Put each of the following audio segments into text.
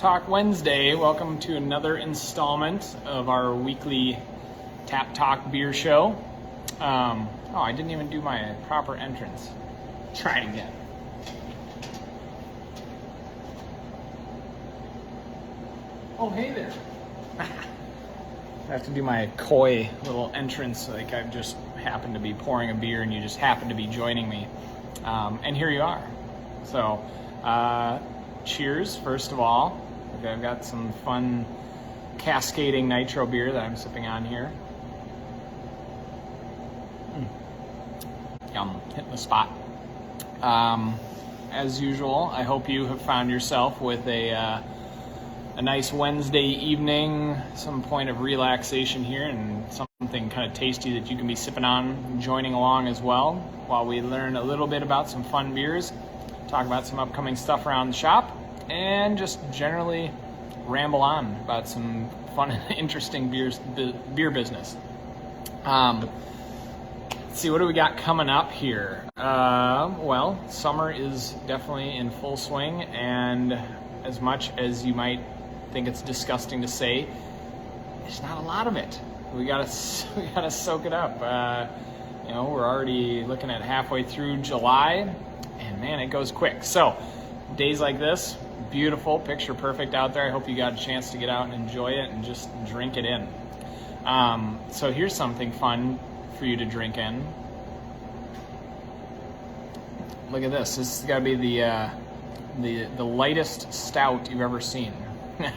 Talk Wednesday. Welcome to another installment of our weekly Tap Talk beer show. I didn't even do my proper entrance. Try it again. Oh, hey there. I have to do my coy little entrance, like I just happened to be pouring a beer and you just happened to be joining me. And here you are. So, cheers, first of all. I've got some fun cascading nitro beer that I'm sipping on here. Yum, hitting the spot. As usual, I hope you have found yourself with a nice Wednesday evening, some point of relaxation here, and something kind of tasty that you can be sipping on, joining along as well, while we learn a little bit about some fun beers, talk about some upcoming stuff around the shop, and just generally ramble on about some fun and interesting beer business. Let's see, what do we got coming up here? Well, summer is definitely in full swing, and as much as you might think it's disgusting to say, there's not a lot of it. We gotta soak it up. We're already looking at halfway through July, and man, it goes quick. So days like this, beautiful, picture perfect out there. I hope you got a chance to get out and enjoy it and just drink it in. So here's something fun for you to drink in. Look at this. This has got to be the lightest stout you've ever seen.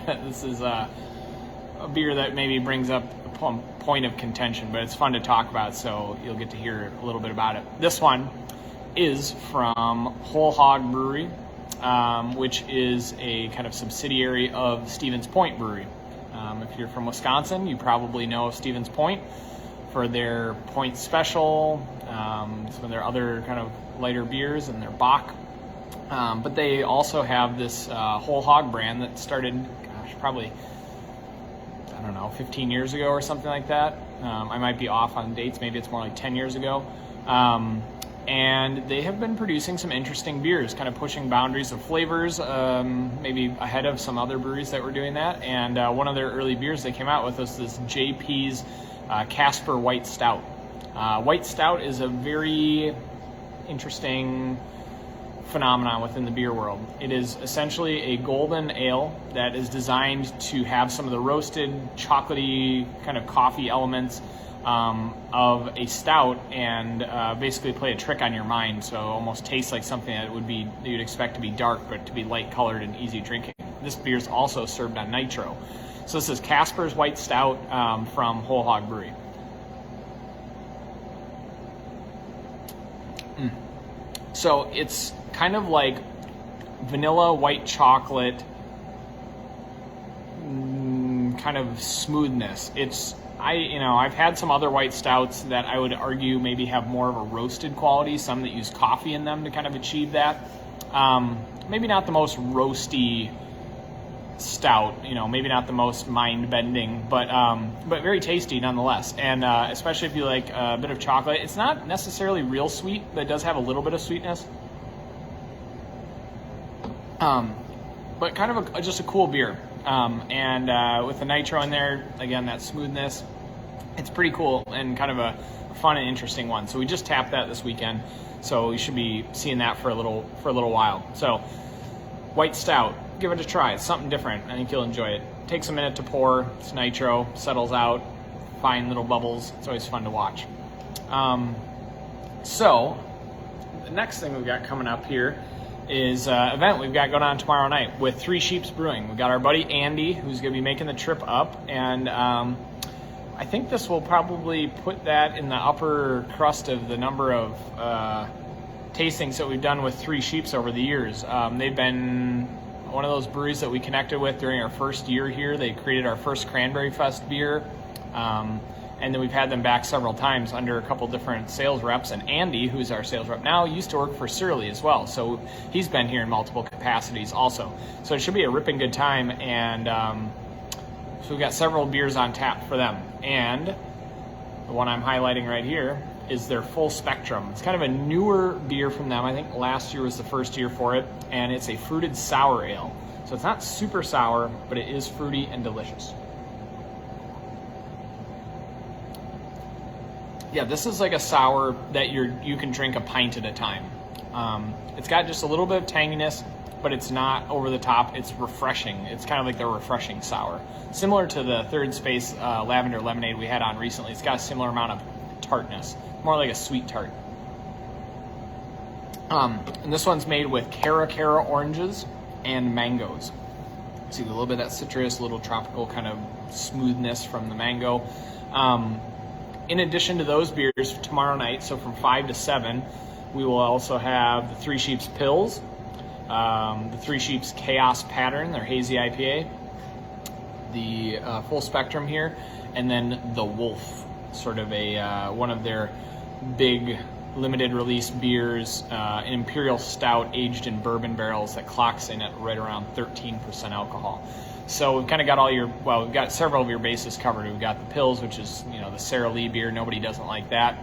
This is a beer that maybe brings up a point of contention, but it's fun to talk about, so you'll get to hear a little bit about it. This one is from Whole Hog Brewery, which is a kind of subsidiary of Stevens Point Brewery. If you're from Wisconsin, you probably know of Stevens Point for their Point Special, some of their other kind of lighter beers and their Bock. But they also have this Whole Hog brand that started, probably, 15 years ago or something like that. I might be off on dates. Maybe it's more like 10 years ago. And they have been producing some interesting beers, kind of pushing boundaries of flavors, maybe ahead of some other breweries that were doing that. And one of their early beers they came out with was this JP's Casper White Stout. White Stout is a very interesting phenomenon within the beer world. It is essentially a golden ale that is designed to have some of the roasted, chocolatey kind of coffee elements of a stout, and basically play a trick on your mind, so it almost tastes like something that you'd expect to be dark but to be light colored and easy drinking. This beer is also served on nitro. So this is Casper's White Stout from Whole Hog Brewery. So it's kind of like vanilla white chocolate kind of smoothness. I've had some other white stouts that I would argue maybe have more of a roasted quality, some that use coffee in them to kind of achieve that. Maybe not the most roasty stout, maybe not the most mind-bending, but very tasty nonetheless. And especially if you like a bit of chocolate. It's not necessarily real sweet, but it does have a little bit of sweetness. But kind of just a cool beer. And with the nitro in there, again, that smoothness, it's pretty cool and kind of a fun and interesting one. So we just tapped that this weekend, so you should be seeing that for a little while. So White Stout, give it a try. It's something different. I think you'll enjoy it. Takes a minute to pour. It's nitro, settles out, fine little bubbles. It's always fun to watch. So the next thing we've got coming up here is an event we've got going on tomorrow night with Three Sheeps Brewing. We've got our buddy Andy, who's going to be making the trip up, and I think this will probably put that in the upper crust of the number of tastings that we've done with Three Sheeps over the years. They've been one of those breweries that we connected with during our first year here. They created our first Cranberry Fest beer, and then we've had them back several times under a couple different sales reps. And Andy, who's our sales rep now, used to work for Surly as well, so he's been here in multiple capacities also. So it should be a ripping good time, and so we've got several beers on tap for them. And the one I'm highlighting right here is their Full Spectrum. It's kind of a newer beer from them. I think last year was the first year for it, and it's a fruited sour ale. So it's not super sour, but it is fruity and delicious. Yeah, this is like a sour that you can drink a pint at a time. It's got just a little bit of tanginess, but it's not over the top. It's refreshing. It's kind of like the refreshing sour. Similar to the Third Space lavender lemonade we had on recently. It's got a similar amount of tartness, more like a sweet tart. And this one's made with Cara oranges and mangoes. See a little bit of that citrus, a little tropical kind of smoothness from the mango. In addition to those beers tomorrow night, so from 5 to 7, we will also have the Three Sheeps Pills, the Three Sheeps Chaos Pattern, their hazy IPA, the Full Spectrum here, and then the Wolf, sort of a one of their big limited release beers, an Imperial Stout aged in bourbon barrels that clocks in at right around 13% alcohol. So we've kind of got we've got several of your bases covered. We've got the Pills, which is, the Sara Lee beer. Nobody doesn't like that.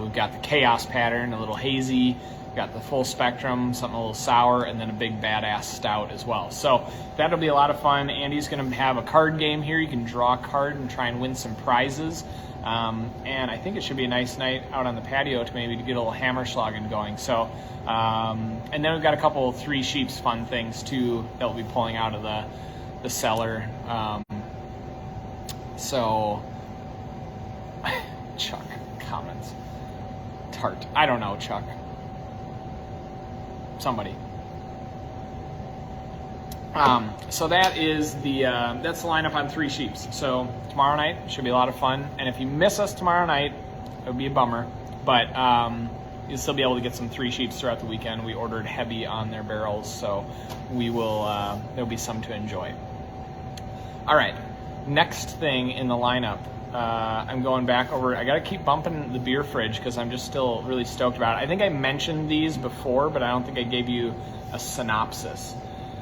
We've got the Chaos Pattern, a little hazy. We've got the Full Spectrum, something a little sour, and then a big badass stout as well. So that'll be a lot of fun. Andy's going to have a card game here. You can draw a card and try and win some prizes. And I think it should be a nice night out on the patio to maybe get a little hammerschlagen going. So, and then we've got a couple Three Sheeps fun things too that we'll be pulling out of the cellar. So Chuck comments tart. I don't know, Chuck. Somebody. So that is that's the lineup on Three Sheeps. So tomorrow night should be a lot of fun. And if you miss us tomorrow night, it would be a bummer. But you'll still be able to get some Three Sheeps throughout the weekend. We ordered heavy on their barrels, so we will. There'll be some to enjoy. All right, next thing in the lineup. I'm going back over. I got to keep bumping the beer fridge because I'm just still really stoked about it. I think I mentioned these before, but I don't think I gave you a synopsis.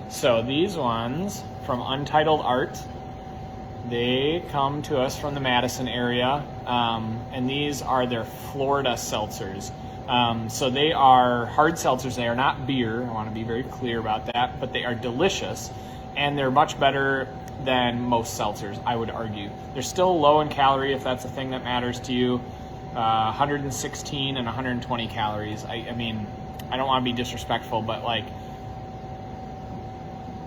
So these ones from Untitled Art, they come to us from the Madison area, and these are their Florida seltzers. So they are hard seltzers. They are not beer. I want to be very clear about that, but they are delicious, and they're much better than most seltzers, I would argue. They're still low in calorie, if that's a thing that matters to you. 116 and 120 calories. I mean, I don't want to be disrespectful, but like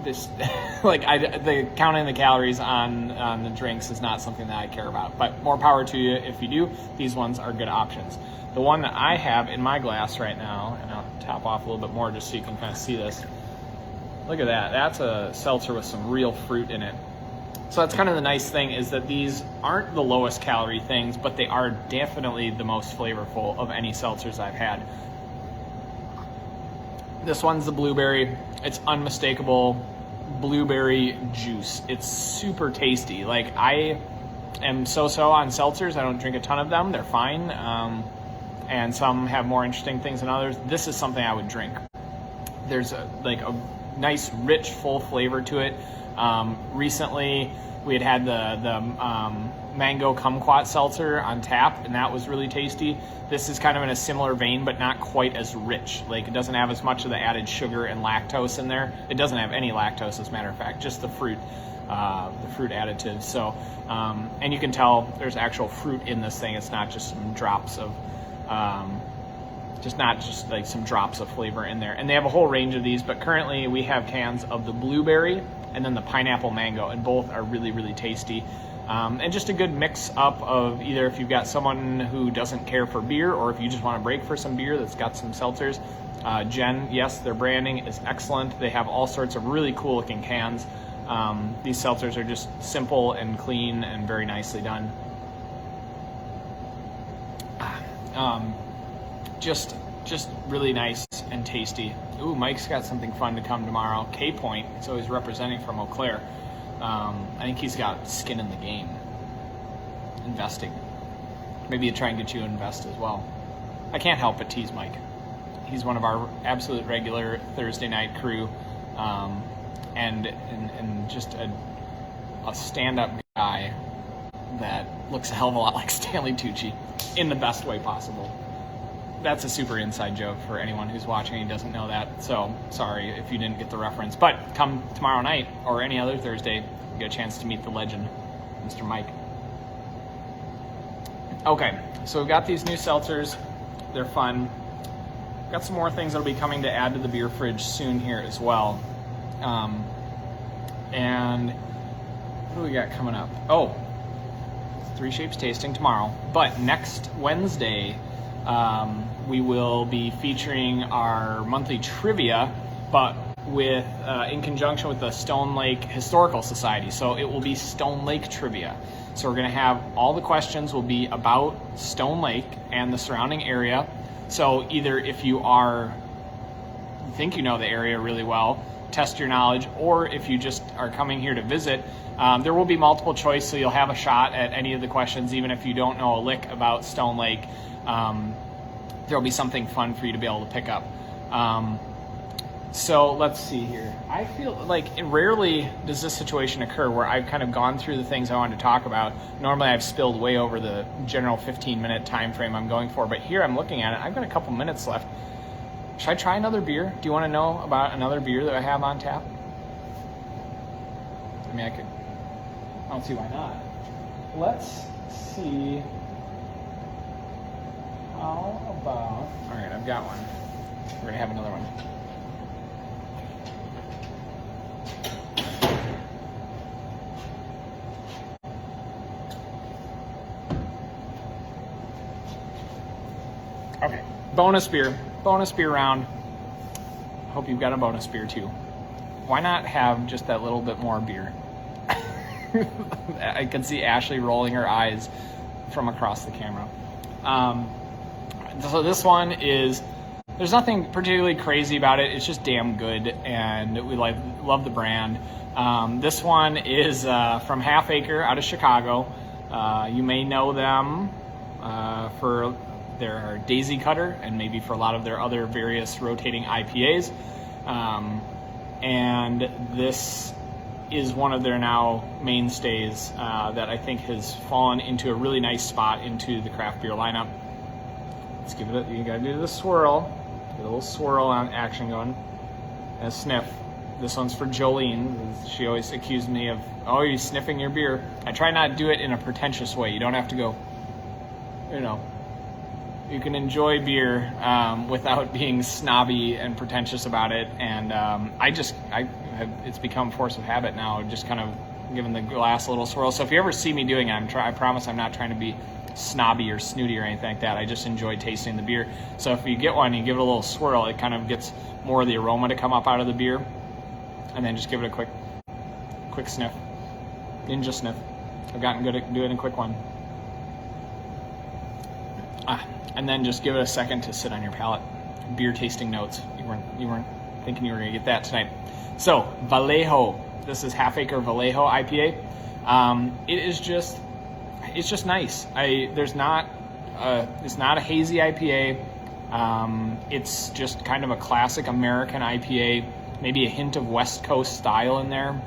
this, the counting the calories on the drinks is not something that I care about. But more power to you if you do. These ones are good options. The one that I have in my glass right now, and I'll top off a little bit more just so you can kind of see this. Look at that. That's a seltzer with some real fruit in it. So that's kind of the nice thing, is that these aren't the lowest calorie things, but they are definitely the most flavorful of any seltzers I've had. This one's the blueberry. It's unmistakable blueberry juice. It's super tasty. Like, I am so-so on seltzers. I don't drink a ton of them. They're fine. And some have more interesting things than others. This is something I would drink. There's a nice, rich, full flavor to it. Recently, we had the mango kumquat seltzer on tap, and that was really tasty. This is kind of in a similar vein, but not quite as rich. Like, it doesn't have as much of the added sugar and lactose in there. It doesn't have any lactose, as a matter of fact, just the fruit additives. So, and you can tell there's actual fruit in this thing. It's not just some drops of some drops of flavor in there. And they have a whole range of these, but currently we have cans of the blueberry and then the pineapple mango, and both are really, really tasty. And just a good mix up of either if you've got someone who doesn't care for beer, or if you just want to break for some beer that's got some seltzers. Jen, yes, their branding is excellent. They have all sorts of really cool looking cans. These seltzers are just simple and clean and very nicely done. Just really nice and tasty. Ooh, Mike's got something fun to come tomorrow. K-Point, so he's representing from Eau Claire. I think he's got skin in the game. Investing. Maybe he'll try and get you to invest as well. I can't help but tease Mike. He's one of our absolute regular Thursday night crew, and just a stand-up guy that looks a hell of a lot like Stanley Tucci in the best way possible. that's a super inside joke for anyone who's watching and doesn't know that. So sorry if you didn't get the reference. But come tomorrow night or any other Thursday, you get a chance to meet the legend, Mr. Mike. Okay, so we've got these new seltzers. They're fun. Got some more things that'll be coming to add to the beer fridge soon here as well. And what do we got coming up? Oh, Three Shapes tasting tomorrow. But next Wednesday, we will be featuring our monthly trivia, but with in conjunction with the Stone Lake Historical Society. So it will be Stone Lake trivia. So we're going to have all the questions will be about Stone Lake and the surrounding area. So either if you think you know the area really well, test your knowledge, or if you just are coming here to visit, there will be multiple choice, so you'll have a shot at any of the questions, even if you don't know a lick about Stone Lake. There'll be something fun for you to be able to pick up. So let's see here. I feel like rarely does this situation occur where I've kind of gone through the things I wanted to talk about. Normally I've spilled way over the general 15-minute time frame I'm going for, but here I'm looking at it. I've got a couple minutes left. Should I try another beer? Do you want to know about another beer that I have on tap? I mean, I don't see why not. Let's see. How about, all right, I've got one. We're going to have another one. Okay, bonus beer round. Hope you've got a bonus beer too. Why not have just that little bit more beer? I can see Ashley rolling her eyes from across the camera. So this one is, there's nothing particularly crazy about it. It's just damn good, and we love the brand. This one is from Half Acre out of Chicago. You may know them for their Daisy Cutter, and maybe for a lot of their other various rotating IPAs. And this is one of their now mainstays that I think has fallen into a really nice spot into the craft beer lineup. Let's give it you gotta do the swirl. Get a little swirl on action going. And a sniff. This one's for Jolene. She always accused me of, oh, you're sniffing your beer. I try not to do it in a pretentious way. You don't have to go, you can enjoy beer without being snobby and pretentious about it. And it's become force of habit now, just kind of giving the glass a little swirl. So if you ever see me doing it, I promise I'm not trying to be snobby or snooty or anything like that. I just enjoy tasting the beer. So if you get one and you give it a little swirl, it kind of gets more of the aroma to come up out of the beer. And then just give it a quick sniff. Ninja sniff. I've gotten good at doing a quick one. And then just give it a second to sit on your palate. Beer tasting notes. You weren't thinking you were going to get that tonight. So Vallejo. This is Half Acre Vallejo IPA. It's just nice. It's not a hazy IPA. It's just kind of a classic American IPA. Maybe a hint of West Coast style in there.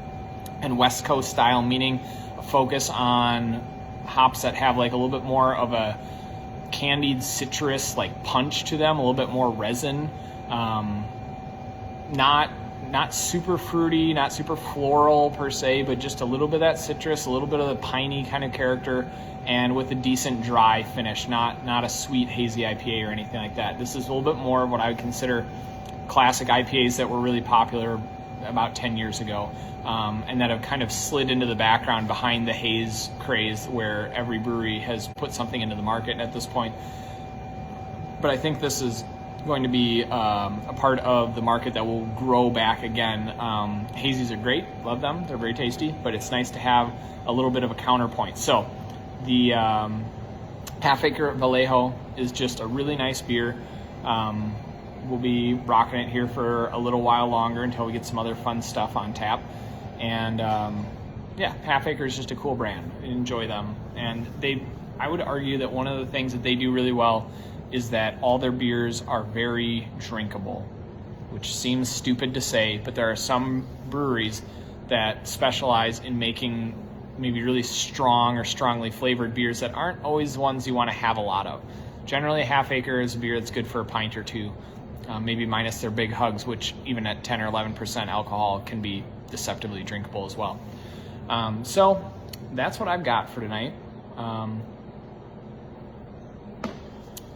And West Coast style meaning a focus on hops that have like a little bit more of a candied citrus like punch to them, a little bit more resin. Not super fruity, not super floral per se, but just a little bit of that citrus, a little bit of the piney kind of character, and with a decent dry finish, not a sweet hazy IPA or anything like that. This is a little bit more of what I would consider classic IPAs that were really popular about 10 years ago, and that have kind of slid into the background behind the haze craze where every brewery has put something into the market at this point. But I think this is going to be a part of the market that will grow back again. Hazies are great, love them, they're very tasty, but it's nice to have a little bit of a counterpoint. So the Half Acre Vallejo is just a really nice beer. We'll be rocking it here for a little while longer until we get some other fun stuff on tap. And Half Acre is just a cool brand. Enjoy them. And I would argue that one of the things that they do really well is that all their beers are very drinkable, which seems stupid to say, but there are some breweries that specialize in making maybe really strong or strongly flavored beers that aren't always the ones you want to have a lot of. generally a half acre is a beer that's good for a pint or two, maybe minus their big hugs, which even at 10 or 11% alcohol can be deceptively drinkable as well. So that's what I've got for tonight.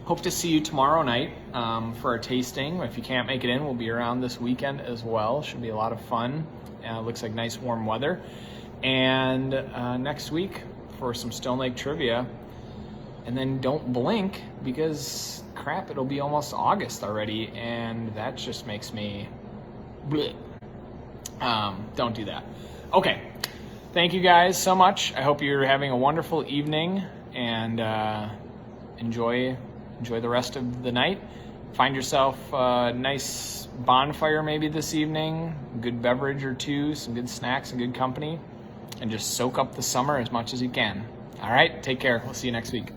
Hope to see you tomorrow night for our tasting. If you can't make it in, we'll be around this weekend as well. Should be a lot of fun. Looks like nice warm weather. And next week for some Stone Lake trivia. And then don't blink, because crap, it'll be almost August already, and that just makes me bleh. Don't do that. Okay, thank you guys so much. I hope you're having a wonderful evening, and enjoy the rest of the night. Find yourself a nice bonfire maybe this evening, a good beverage or two, some good snacks and good company, and just soak up the summer as much as you can. All right, take care. We'll see you next week.